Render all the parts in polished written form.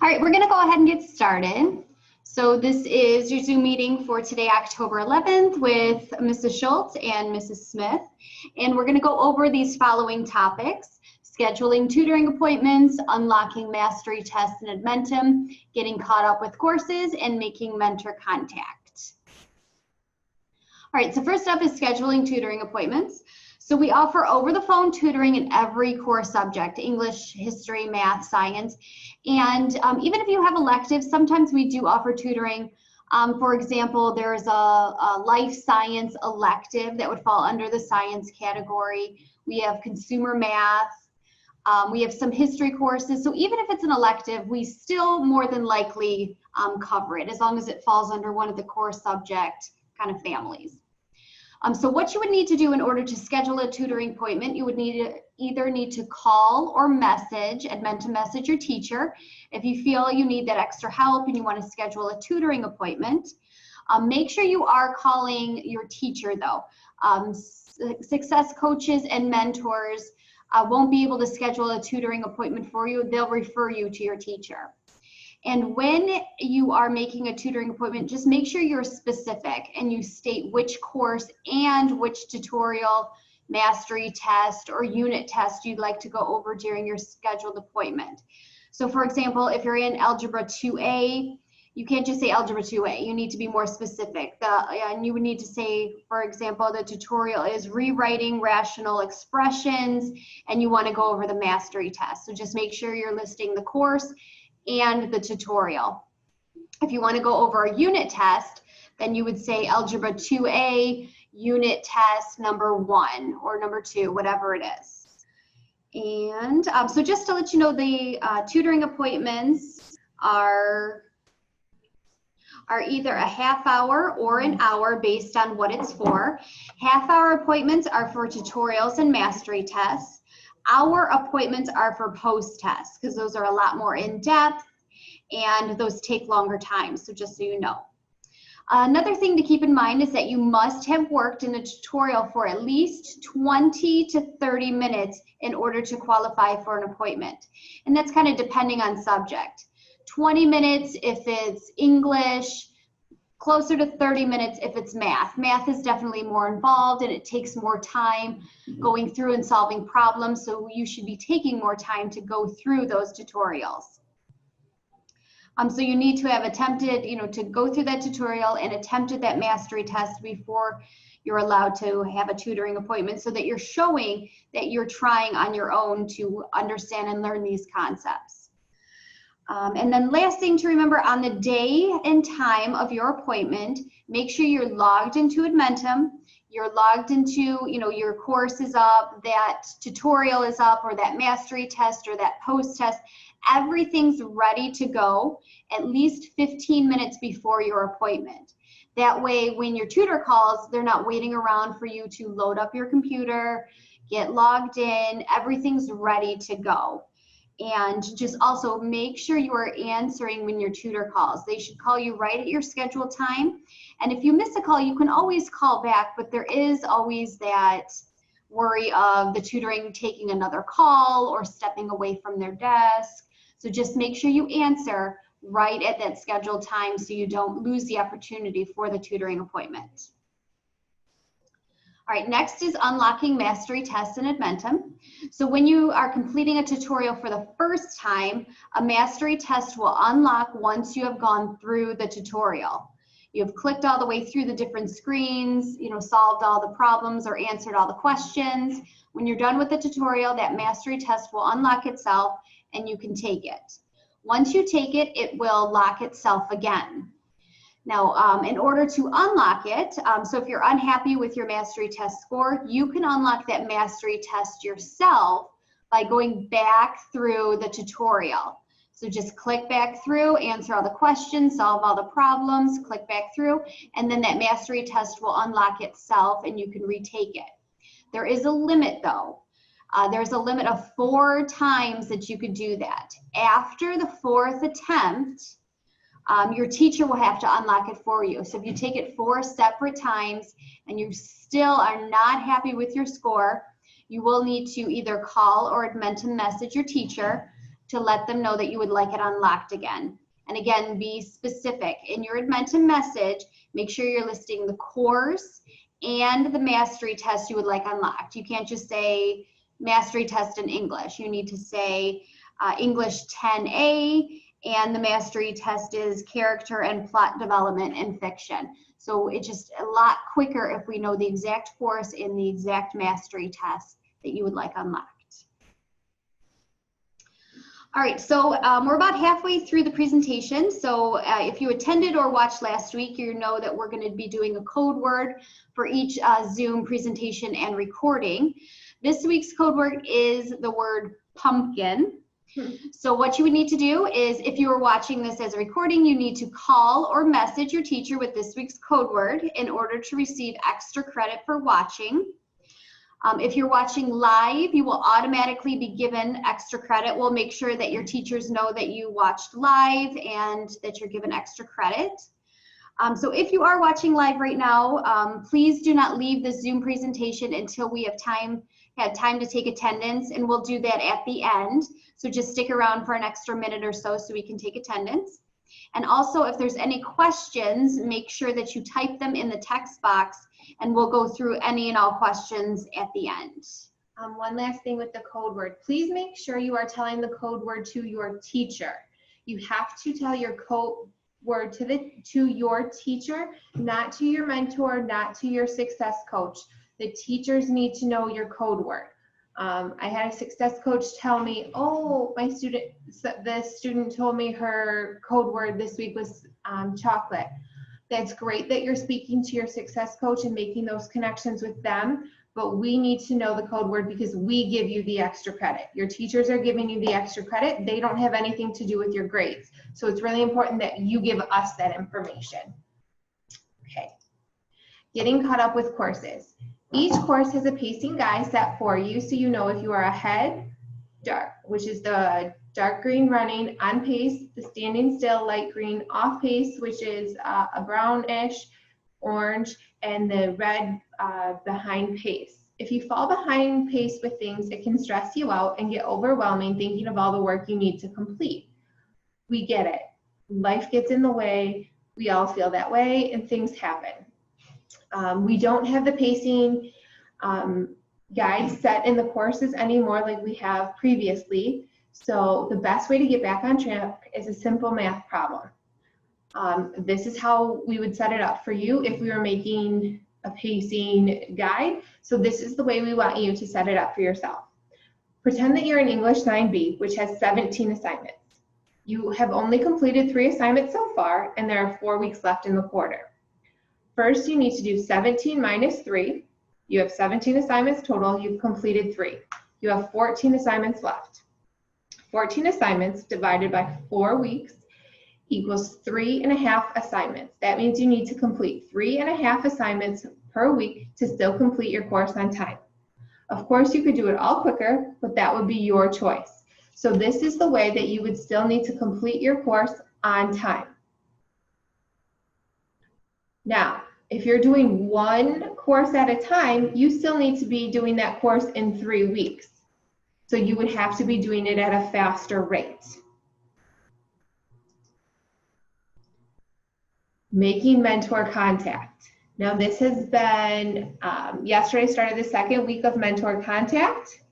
All right, we're going to go ahead and get started. So this is your Zoom meeting for today, October 11th, with Mrs. Schultz and Mrs. Smith. And we're going to go over these following topics: scheduling tutoring appointments, unlocking mastery tests and Edmentum, getting caught up with courses, and making mentor contact. All right, so first up is scheduling tutoring appointments. So we offer over-the-phone tutoring in every core subject: English, history, math, science. And even if you have electives, sometimes we do offer tutoring. For example, there's a life science elective that would fall under the science category. We have consumer math. We have some history courses. So even if it's an elective, we still more than likely cover it, as long as it falls under one of the core subject kind of families. So what you would need to do in order to schedule a tutoring appointment, you would either need to call or message, Edmentum message your teacher. If you feel you need that extra help and you want to schedule a tutoring appointment, make sure you are calling your teacher though. Success coaches and mentors won't be able to schedule a tutoring appointment for you. They'll refer you to your teacher. And when you are making a tutoring appointment, just make sure you're specific and you state which course and which tutorial, mastery test, or unit test you'd like to go over during your scheduled appointment. So for example, if you're in Algebra 2A, you can't just say Algebra 2A. You need to be more specific. And you would need to say, for example, the tutorial is rewriting rational expressions, and you want to go over the mastery test. So just make sure you're listing the course and the tutorial. If you want to go over a unit test, then you would say Algebra 2A unit test number 1 or number 2, whatever it is. And so just to let you know, the tutoring appointments are either a half hour or an hour based on what it's for. Half-hour appointments are for tutorials and mastery tests. Hour appointments are for post-tests, because those are a lot more in-depth and those take longer time, so just so you know. Another thing to keep in mind is that you must have worked in a tutorial for at least 20 to 30 minutes in order to qualify for an appointment. And that's kind of depending on subject. 20 minutes if it's English, closer to 30 minutes if it's math. Math is definitely more involved and it takes more time going through and solving problems, so you should be taking more time to go through those tutorials. So you need to have attempted, to go through that tutorial and attempted that mastery test before you're allowed to have a tutoring appointment, so that you're showing that you're trying on your own to understand and learn these concepts. And then last thing to remember, on the day and time of your appointment, make sure you're logged into Edmentum, you're logged into, your course is up, that tutorial is up, or that mastery test or that post test. Everything's ready to go at least 15 minutes before your appointment. That way, when your tutor calls, they're not waiting around for you to load up your computer, get logged in, everything's ready to go. And just also make sure you are answering when your tutor calls. They should call you right at your scheduled time. And if you miss a call, you can always call back, but there is always that worry of the tutoring taking another call or stepping away from their desk. So just make sure you answer right at that scheduled time so you don't lose the opportunity for the tutoring appointment. All right, next is unlocking mastery tests in Edmentum. So when you are completing a tutorial for the first time, a mastery test will unlock once you have gone through the tutorial. You've clicked all the way through the different screens, solved all the problems or answered all the questions. When you're done with the tutorial, that mastery test will unlock itself and you can take it. Once you take it, it will lock itself again. Now, in order to unlock it, so if you're unhappy with your mastery test score, you can unlock that mastery test yourself by going back through the tutorial. So just click back through, answer all the questions, solve all the problems, click back through, and then that mastery test will unlock itself and you can retake it. There is a limit though. There's a limit of 4 times that you could do that. After the 4th attempt, your teacher will have to unlock it for you. So if you take it 4 separate times and you still are not happy with your score, you will need to either call or Edmentum message your teacher to let them know that you would like it unlocked again. And again, be specific. In your Edmentum message, make sure you're listing the course and the mastery test you would like unlocked. You can't just say mastery test in English. You need to say English 10A, and the mastery test is character and plot development in fiction. So it's just a lot quicker if we know the exact course and the exact mastery test that you would like unlocked. All right, so we're about halfway through the presentation. So if you attended or watched last week, you know that we're going to be doing a code word for each Zoom presentation and recording. This week's code word is the word pumpkin. So what you would need to do is, if you were watching this as a recording, you need to call or message your teacher with this week's code word in order to receive extra credit for watching. If you're watching live, you will automatically be given extra credit. We'll make sure that your teachers know that you watched live and that you're given extra credit. So if you are watching live right now, please do not leave the Zoom presentation until we have had time to take attendance, and we'll do that at the end. So just stick around for an extra minute or so we can take attendance. And also, if there's any questions, make sure that you type them in the text box, and we'll go through any and all questions at the end. One last thing with the code word. Please make sure you are telling the code word to your teacher. You have to tell your code word to your teacher, not to your mentor, not to your success coach. The teachers need to know your code word. I had a success coach tell me, oh, the student told me her code word this week was chocolate. That's great that you're speaking to your success coach and making those connections with them, but we need to know the code word because we give you the extra credit. Your teachers are giving you the extra credit. They don't have anything to do with your grades. So it's really important that you give us that information. Okay. Getting caught up with courses. Each course has a pacing guide set for you, so you know if you are ahead, dark, which is the dark green running, on pace, the standing still, light green, off pace, which is a brownish orange, and the red behind pace. If you fall behind pace with things, it can stress you out and get overwhelming thinking of all the work you need to complete. We get it. Life gets in the way. We all feel that way, and things happen. We don't have the pacing guide set in the courses anymore like we have previously. So the best way to get back on track is a simple math problem. This is how we would set it up for you if we were making a pacing guide. So this is the way we want you to set it up for yourself. Pretend that you're in English 9B, which has 17 assignments. You have only completed 3 assignments so far, and there are 4 weeks left in the quarter. First, you need to do 17 minus 3. You have 17 assignments total. You've completed 3. You have 14 assignments left. 14 assignments divided by 4 weeks equals 3.5 assignments. That means you need to complete 3.5 assignments per week to still complete your course on time. Of course, you could do it all quicker, but that would be your choice. So this is the way that you would still need to complete your course on time. Now, if you're doing one course at a time, you still need to be doing that course in 3 weeks. So you would have to be doing it at a faster rate. Making mentor contact. Now this has been, yesterday started the 2nd week of mentor contact.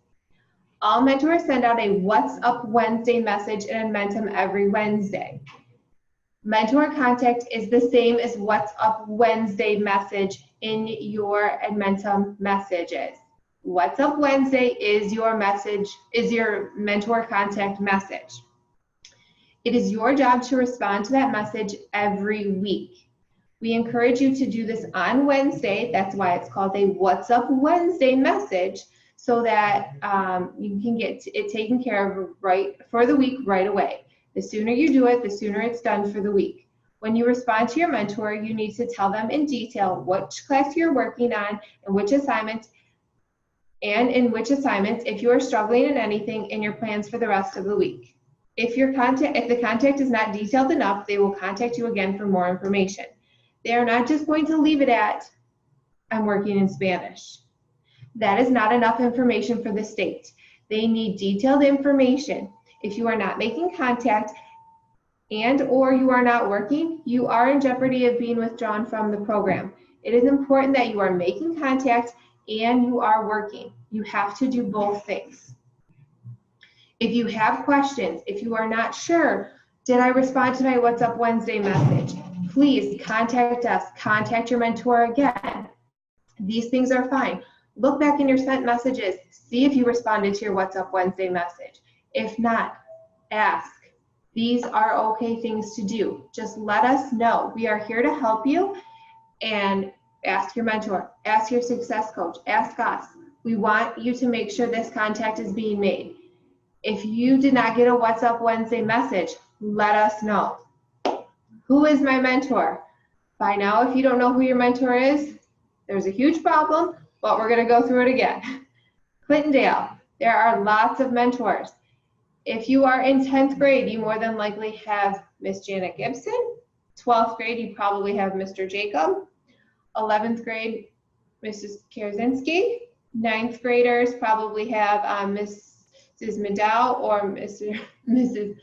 All mentors send out a What's Up Wednesday message in Edmentum every Wednesday. Mentor contact is the same as What's Up Wednesday message in your Edmentum messages. What's Up Wednesday is your message, is your mentor contact message. It is your job to respond to that message every week. We encourage you to do this on Wednesday. That's why it's called a What's Up Wednesday message, so that you can get it taken care of for the week right away. The sooner you do it, the sooner it's done for the week. When you respond to your mentor, you need to tell them in detail which class you're working on and which assignments, and in which assignments, if you are struggling in anything, and your plans for the rest of the week. If the contact is not detailed enough, they will contact you again for more information. They are not just going to leave it at, I'm working in Spanish. That is not enough information for the state. They need detailed information. If you are not making contact and or you are not working, you are in jeopardy of being withdrawn from the program. It is important that you are making contact and you are working. You have to do both things. If you have questions, if you are not sure, did I respond to my What's Up Wednesday message? Please contact us, contact your mentor again. These things are fine. Look back in your sent messages, see if you responded to your What's Up Wednesday message. If not, ask. These are okay things to do. Just let us know. We are here to help you, and ask your mentor, ask your success coach, ask us. We want you to make sure this contact is being made. If you did not get a What's Up Wednesday message, let us know. Who is my mentor? By now, if you don't know who your mentor is, there's a huge problem, but we're going to go through it again. Clintondale, there are lots of mentors. If you are in 10th grade, you more than likely have Miss Janet Gibson. 12th grade, you probably have Mr. Jacob. 11th grade, Mrs. Kierzinski. 9th graders probably have Mrs. Medow or Mrs.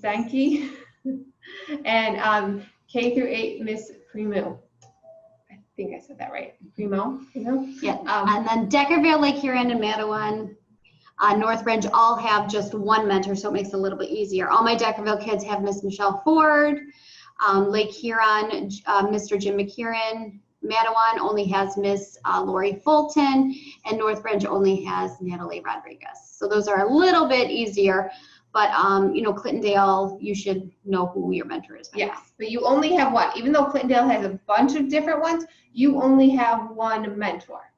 Sankey. And K through 8, Miss Primo. I think I said that right. Primo? Yeah. And then Deckerville, Lake Huron, and Matawan, Northbridge all have just one mentor, so it makes it a little bit easier. All my Deckerville kids have Miss Michelle Ford. Lake Huron, Mr. Jim McKieran. Matawan only has Miss Lori Fulton, and Northbridge only has Natalie Rodriguez. So those are a little bit easier, but you know, Clintondale, you should know who your mentor is. Yes, but you only have one. Even though Clintondale has a bunch of different ones, you only have one mentor.